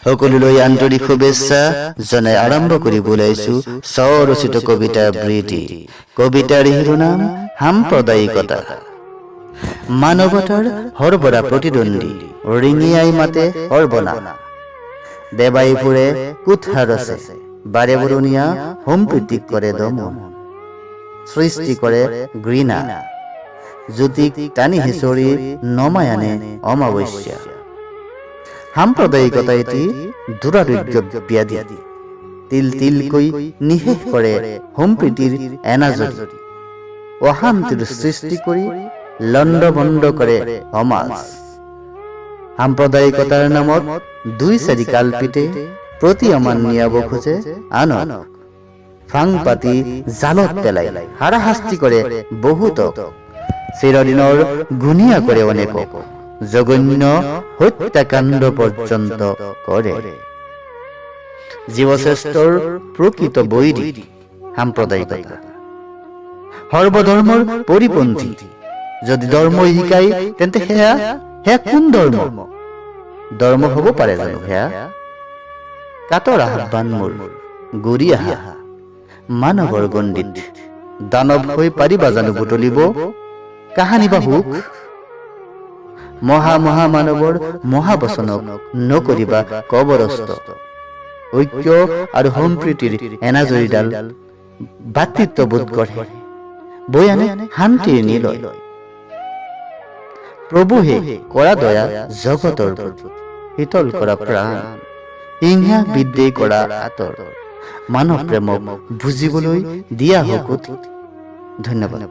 সকলোলৈ আন্তৰিক শুভেচ্ছা জনাই আৰম্ভ কৰিব ওলাইছো স্বৰচিত কবিতা আবৃত্তি। কবিতাৰ শিৰোনাম সাম্প্ৰদায়িকতা। মানৱতাৰ সৰ্বদা প্ৰতিদ্বন্দ্বী ৰিঙিয়াই মাতে সৰ্বনাম। দেৱাই ফুৰে কুঠাৰ আছে বাৰে বৰণীয়া সম্প্ৰীতিক কৰে দমন। সৃষ্টি কৰে ঘৃণা জ্যোতিক টানি হিঁচৰি নমাই আনে অমাৱস্যা। সাম্প্ৰদায়িকতা এটি দুৰাৰোগ্য ব্যাধি। তিল তিলকৈ নিশেষ কৰে সম্প্ৰীতিৰ এনাজৰি। অশান্তিৰ সৃষ্টি কৰি লণ্ডভণ্ড কৰে সমাজ। সাম্প্ৰদায়িকতাৰ নামত দুই চাৰি কালপিতে প্ৰতি অমান নিয়াব খোজে আনক। ফাং পাতি জালত পেলাই হাৰাশাস্তি কৰে বহুতক। চিৰদিনৰ গুণীয়া কৰে অনেকক। জঘন্য হত্যাকাণ্ড পৰ্যন্ত কৰে। জীৱশ্ৰেষ্ঠৰ প্ৰকৃত বৈৰী সাম্প্ৰদায়িকতা। সৰ্বধৰ্মৰ পৰিপন্থী যদি ধৰ্মই শিকাই তেন্তে সেয়া কোন ধৰ্ম? ধৰ্ম হ'ব পাৰে জানো সেয়া? কাতৰ আহ্বান মোৰ গুৰি আহা মানৱৰ গণ্ডিত। দানৱ হৈ পাৰিবা জানো বুটলিব কাহানি বা সুখ? মহা মানৱৰ মহাবচনক নকৰিবা কবৰস্থ। ঐক্য আৰু সম্প্ৰীতিৰ এনাজৰীডাল ভাতৃত্ববোধ কৰে বৈ আনে শান্তিৰ নিলয়। প্ৰভুহে কৰা দয়া জগতৰ প্ৰতি শীতল কৰা প্ৰাণ। হিংসা বিদ্বেষ কৰা আঁতৰ মানৱ প্ৰেমক বুজিবলৈ দিয়া হকুত। ধন্যবাদ।